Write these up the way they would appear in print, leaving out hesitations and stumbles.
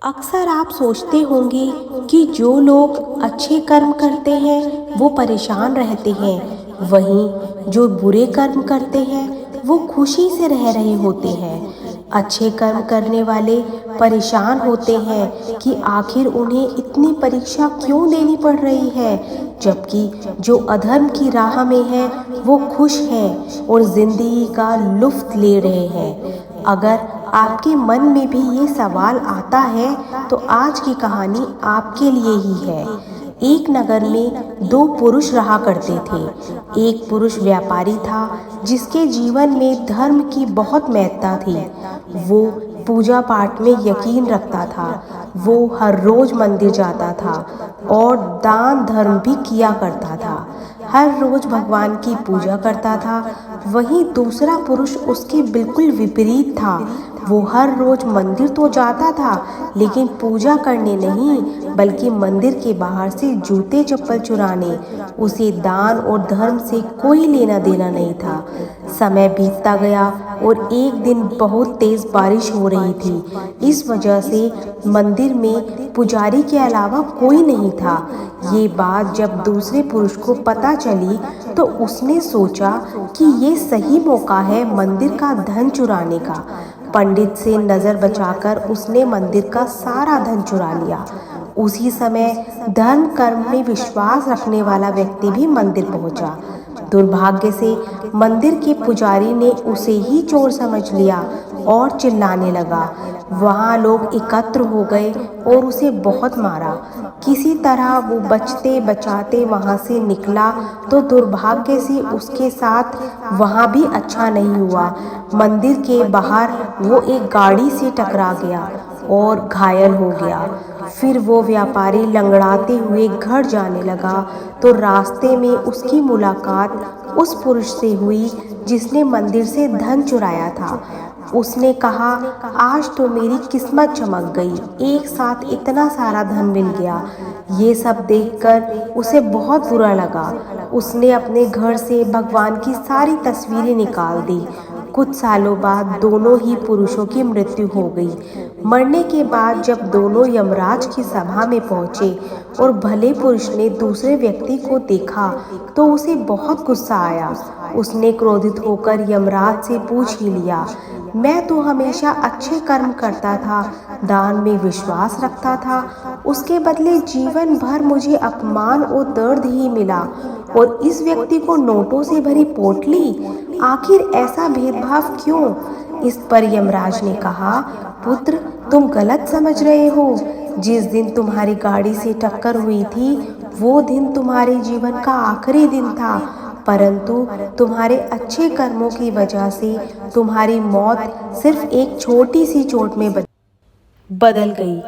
अक्सर आप सोचते होंगे कि जो लोग अच्छे कर्म करते हैं वो परेशान रहते हैं, वहीं जो बुरे कर्म करते हैं वो खुशी से रह रहे होते हैं। अच्छे कर्म करने वाले परेशान होते हैं कि आखिर उन्हें इतनी परीक्षा क्यों देनी पड़ रही है, जबकि जो अधर्म की राह में है वो खुश हैं और जिंदगी का लुत्फ ले रहे हैं। अगर आपके मन में भी ये सवाल आता है तो आज की कहानी आपके लिए ही है। एक नगर में दो पुरुष रहा करते थे। एक पुरुष व्यापारी था जिसके जीवन में धर्म की बहुत महत्ता थी। वो पूजा पाठ में यकीन रखता था। वो हर रोज मंदिर जाता था और दान धर्म भी किया करता था। हर रोज भगवान की पूजा करता था। वहीं दूसरा पुरुष उसके बिल्कुल विपरीत था। वो हर रोज मंदिर तो जाता था लेकिन पूजा करने नहीं, बल्कि मंदिर के बाहर से जूते चप्पल चुराने। उसे दान और धर्म से कोई लेना देना नहीं था। समय बीतता गया और एक दिन बहुत तेज बारिश हो रही थी। इस वजह से मंदिर में पुजारी के अलावा कोई नहीं था। ये बात जब दूसरे पुरुष को पता चली तो उसने सोचा कि ये सही मौका है मंदिर का धन चुराने का। पंडित से नजर बचाकर उसने मंदिर का सारा धन चुरा लिया। उसी समय धर्म कर्म में विश्वास रखने वाला व्यक्ति भी मंदिर पहुंचा। दुर्भाग्य से मंदिर के पुजारी ने उसे ही चोर समझ लिया और चिल्लाने लगा। वहाँ लोग एकत्र हो गए और उसे बहुत मारा। किसी तरह वो बचते बचाते वहाँ से निकला तो दुर्भाग्य से उसके साथ वहाँ भी अच्छा नहीं हुआ। मंदिर के बाहर वो एक गाड़ी से टकरा गया और घायल हो गया। फिर वो व्यापारी लंगड़ाते हुए घर जाने लगा तो रास्ते में उसकी मुलाकात उस पुरुष से हुई जिसने मंदिर से धन चुराया था। उसने कहा, आज तो मेरी किस्मत चमक गई, एक साथ इतना सारा धन मिल गया। ये सब देखकर उसे बहुत बुरा लगा। उसने अपने घर से भगवान की सारी तस्वीरें निकाल दी। कुछ सालों बाद दोनों ही पुरुषों की मृत्यु हो गई। मरने के बाद जब दोनों यमराज की सभा में पहुंचे और भले पुरुष ने दूसरे व्यक्ति को देखा तो उसे बहुत गुस्सा आया। उसने क्रोधित होकर यमराज से पूछ ही लिया, मैं तो हमेशा अच्छे कर्म करता था, दान में विश्वास रखता था, उसके बदले जीवन भर मुझे अपमान और दर्द ही मिला, और इस व्यक्ति को नोटों से भरी पोटली, आखिर ऐसा भेदभाव क्यों? इस पर यमराज ने कहा, पुत्र, तुम गलत समझ रहे हो। जिस दिन तुम्हारी गाड़ी से टक्कर हुई थी वो दिन तुम्हारे जीवन का आखिरी दिन था, परंतु तुम्हारे अच्छे कर्मों की वजह से तुम्हारी मौत सिर्फ एक छोटी सी चोट में बदल गई।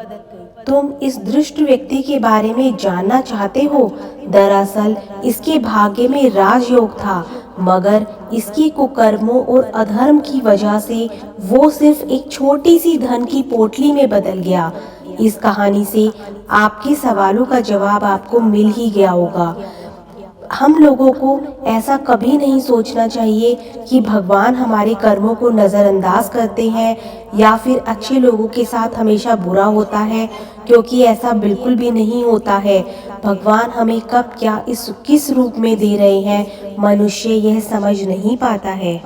तुम इस दुष्ट व्यक्ति के बारे में जानना चाहते हो? दरअसल इसके भाग्य में राजयोग था, मगर इसकी कुकर्मों और अधर्म की वजह से वो सिर्फ एक छोटी सी धन की पोटली में बदल गया। इस कहानी से आपके सवालों का जवाब आपको मिल ही गया होगा। हम लोगों को ऐसा कभी नहीं सोचना चाहिए कि भगवान हमारे कर्मों को नज़रअंदाज करते हैं या फिर अच्छे लोगों के साथ हमेशा बुरा होता है, क्योंकि ऐसा बिल्कुल भी नहीं होता है। भगवान हमें कब क्या किस रूप में दे रहे हैं, मनुष्य यह समझ नहीं पाता है।